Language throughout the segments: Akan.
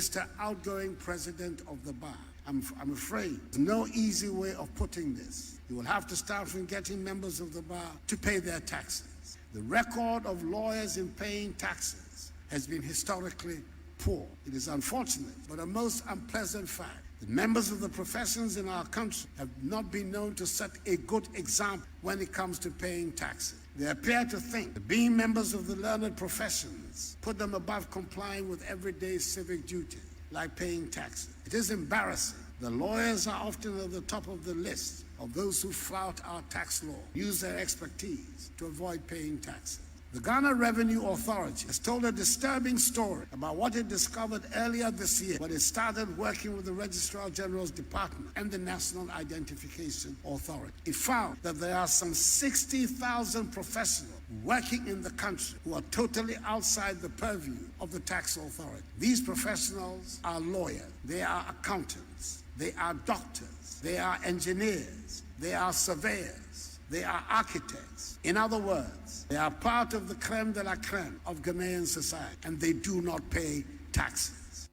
Mr. Outgoing President of the Bar, I'm afraid there's no easy way of putting this. You will have to start from getting members of the bar to pay their taxes. The record of lawyers in paying taxes has been historically poor. It is unfortunate, but a most unpleasant fact. The members of the professions in our country have not been known to set a good example when it comes to paying taxes. They appear to think that being members of the learned professions put them above complying with everyday civic duties, like paying taxes. It is embarrassing. The lawyers are often at the top of the list of those who flout our tax law, use their expertise to avoid paying taxes. The Ghana Revenue Authority has told a disturbing story about what it discovered earlier this year when it started working with the Registrar General's Department and the National Identification Authority. It found that there are some 60,000 professionals working in the country who are totally outside the purview of the tax authority. These professionals are lawyers, they are accountants, they are doctors, they are engineers, they are surveyors, they are architects. In other words, they are part of the creme de la creme of Ghanaian society, and they do not pay taxes.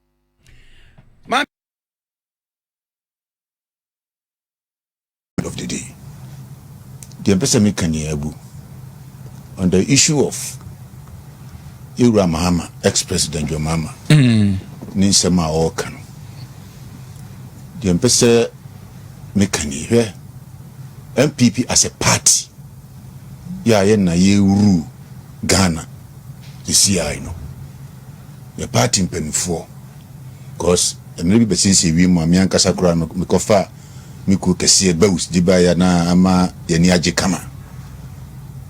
Of the day, the Ambassador Kanyebu on the issue of Ira Mahama, ex-president John Mahama, Ninsema Okano. The Ambassador Mekanye, MPP as a party. Na ye Ghana the CI no the party mpenfo because maybe be since we mo ame ankasa kura no me kofa me ku kese baus di ba ya na ama ye ni age kama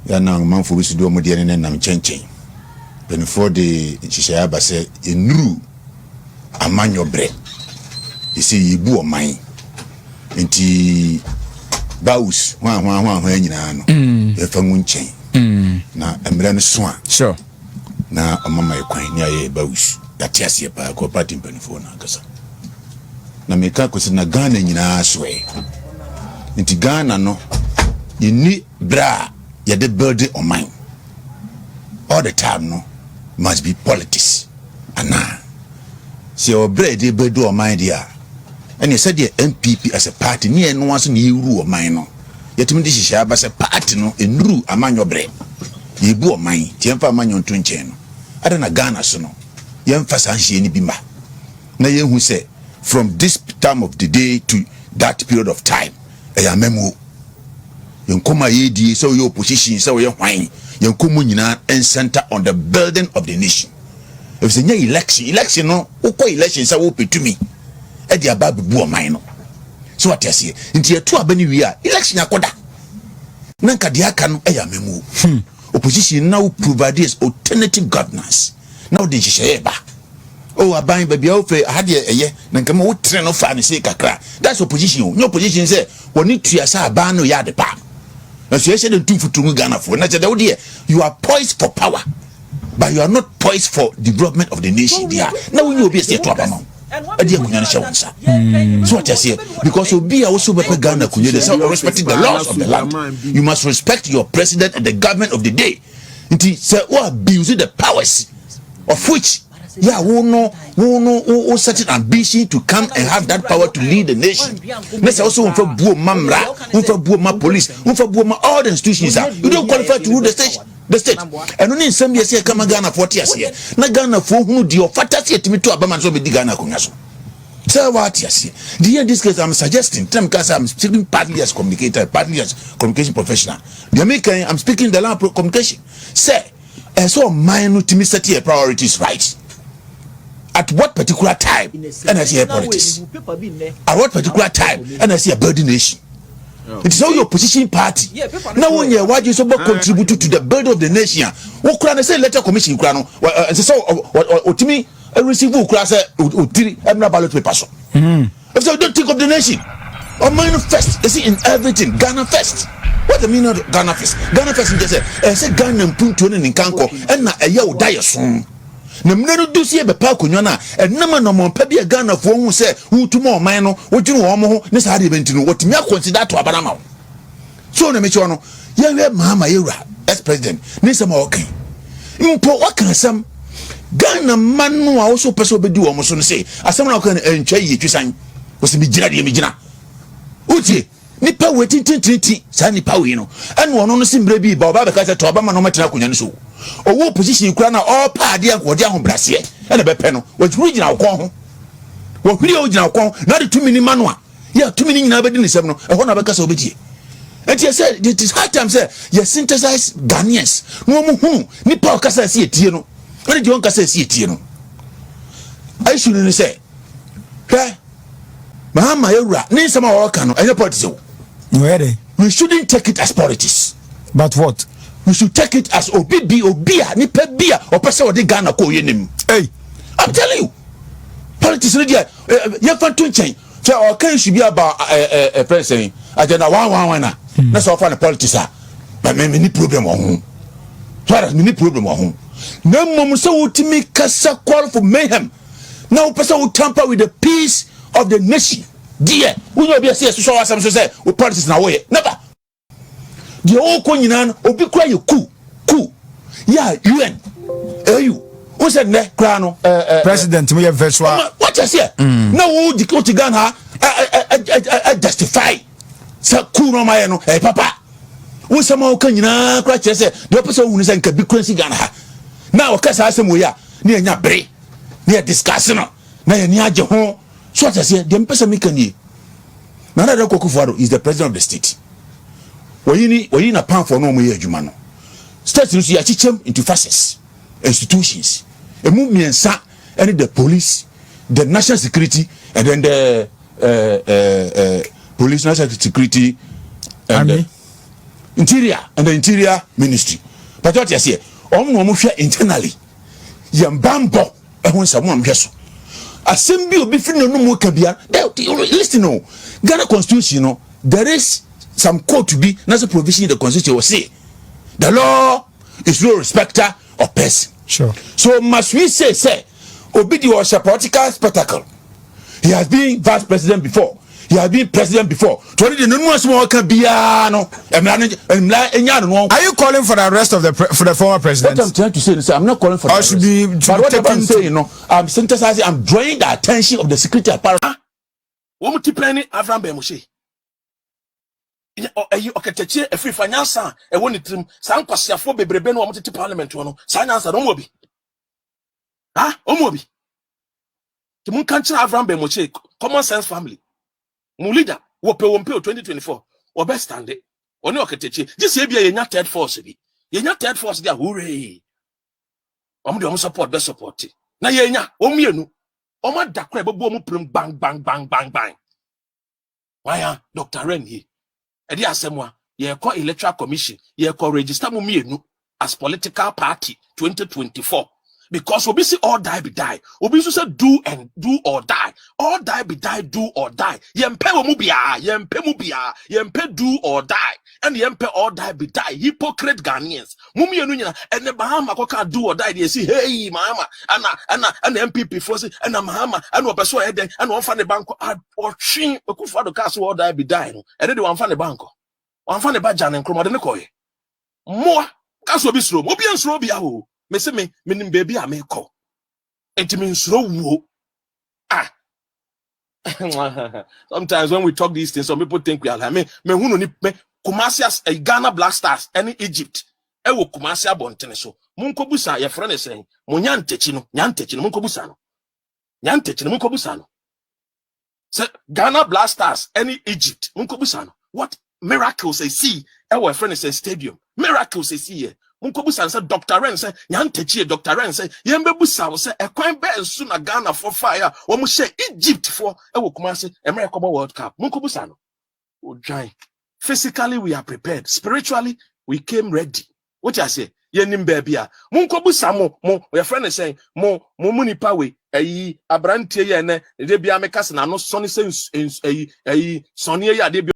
ya na manfo bi su do mo de ne nam chenchen penfo de hihya ba se enuru amanyobre isi yibu oman enti baus hwa nyina no e fa ngunchen na emre no so a sure na amama ekwan ni aye baus ya tiasie pa ko party mpanifo na kasa na meka ko se na Ghana nyina so e nti Ghana no ni bra ya de build on mine all the time no must be politics ana se o bra de build on mine dia and you said the MPP as a party near no one ni ru o man no yetimi di hihya ba se party no enru amanyobre yebu o man tiemfa amanyo nto nchen no ada na Ghana so no yemfa sanhye ni bima na yehu se from this time of the day to that period of time memo yenkoma yedi so your opposition so your hwan yenkomo nyina and center on the building of the nation if say election no ukọ election say wo petumi e dia ba bebu o man no so what you say nti eto abani wi a election akoda na nka dia aka no memo opposition now provide alternative governance now the hihye ba oh aban ba bia ofe hade eye na nka wo tre no fa ne say kakra that's opposition no opposition say woni tuasa aban no ya de pa na so yese de tufutu Ghana for na chede wo de you are poised for power but you are not poised for development of the nation there na we obi say to abama so what I say because obi also be Ghana kunye say respecting the laws of the land you must respect your president and the government of the day nti say who abuse the powers of which who set an ambition to come and have that power to lead the nation. Let's also for buo mamra, for buo ma police, for buo ma all the institutions. You don't qualify to rule the state. And only in some years here come Ghana 40 years here. Na Ghana for who do your fantasy to me to Abama so be Ghana kunyaso. So what yes here. In this case I'm suggesting because I'm speaking partly as communicator, partly as communication professional. The American I'm speaking the language communication. Say so mine to me set your priorities right. At what particular time and I see a politics? At what particular time and I see a building nation? It is all your opposition party. Now when you why you so contribute to the building of the nation? What can I say letter commission krano? So to me receive class three ballot papers. If so don't think of the nation. Or manifest, you see in everything Ghana first. What the meaning of Ghana first? Ghana first is just say Ghana punto in Kanko and na eya o die soon. Na mnero do sie be pa konwa na enama no mo pa bia Ghana fo hu se hu tumo o man no wodwene wo mo ho ne sa de benti no wotimi consider to abanama so na me cho no ye we Mahama Yewura ex president ne sama okay mpo wakan sam Ghana man no also person be do almost no say asem na ko entwa yi twisan was be gira de me gina utie nipa wetin tintinti sa nipa we no ene wono no simbre bi ba oba be ka say to oba ma no metena kunya no so owo position kura na all paade akode ahobrase ene be pe no woturu gina wokon ho wohuri o gina wokon na de tumi ni manu a ya tumi ni nyina be di nisem no e ho na be ka say obedie. And you said it is hard time say you synthesize Ghanaians no mo hu nipa o ka say sie tie no when you want say sie tie no I should say hey Mahama Yura ni sama o ka no any politics where we shouldn't take it as politics, but what we should take it as obia nipa bia o pese o de Ghana ko yenim. Hey, I'm telling you politics no dia you fan to change so o kan should be about president agenda 111 na na so fa na politics but me ni problem o hu so me ni problem o hu na mom so utimi kasa call for mayhem now person will tamper with the peace of the nation dear we no be say so asem so say we politics na we never the whole ko nyina obi kura ye ku ya UN AU who said ne kura no president me virtual what you say na wo di ko Ghana justify sa ku no ma ye no papa wo sama o kan nyina kura che say the person who say nka bi kura Ghana ha na o kasa asem we ya na nya bere na discuss no na ye ni age ho so what you say the person me kan yi na H.E Akufo Addo is the president of the state. Wayini na pan for no mo ye adwuma no state no so ya chichem into facets institutions emu miensa and the police, the national security, and then the police, national security, and the interior ministry. But what you say, internally, yambambo, and when someone gets assembly will be free no more kabia. Listen, no Ghana constitution, no, there is some code to be not a provision in the constitution will say the law is no respecter of person. Sure. So must we say Obidi was a political spectacle. He has been vice president before. He has been president before. Are you calling for the arrest of the former president? What I'm trying to say is I'm not calling for that. Should be but what I'm saying, you know, I'm synthesizing, I'm drawing the attention of the security apparatus. What you planning, Avram Bemushi? Okatachi, a free finance, and one it San Quasiafo Bebreben wanted to parliament. Silence, I don't will be. Ah, Omobi. The moon country Avram Bemushi, common sense family. Mulida, Wope 2024, or best standing. Or no Okatachi, this year be a not third force. You're not third force there, hooray. Support, best support. Na yenya, Omienu. Oma dakwe bobo bang bang bang bang bang. Why Dr. Ren here? Edi asemwa ye call electoral commission ye call register mu mienu as political party 2024 because obi say all die be die obi so say do or die all die be die do or die yempe wo mu bia yempe do or die and yempe all die be die hypocrite Ghanaians mu mienu nyina ene Bahama koka do or die dey say hey mama ana MPP for say ana Bahama ana opeso eden ana won fa ne banko or twin Akufo Addo ka so all die be die no ene de won fa ne banko won fa ne ba jane nkromo de ne koye mo ka so bi sro obi ensro bia ho me say me nim baby a me call enti me nsro wo sometimes when we talk these things some people think we are like me hunu ni me Kumasi as a Ghana Black Stars any Egypt e wo Kumasi abontene so munkobusa ye frɛ ne sɛn mo nyantechi no munkobusa no munkobusa no say Ghana Black Stars any Egypt munkobusa no what miracles they see e wo frɛ ne sɛn stadium miracles they see here munkobusa say Dr. Ren say nyantechi Dr. Ren say yembebusa say ekwan be nsu na Ghana for fire wo mo hye Egypt for e wo Kumasi America World Cup munkobusa no o dwan. Physically, we are prepared. Spiritually, we came ready. What you say? Yenim baby a. Munkobu samo mo. Your friend is saying mo munipa we. Abrantie ye ne. De bia meka se na no sonny sense. Sonny ya de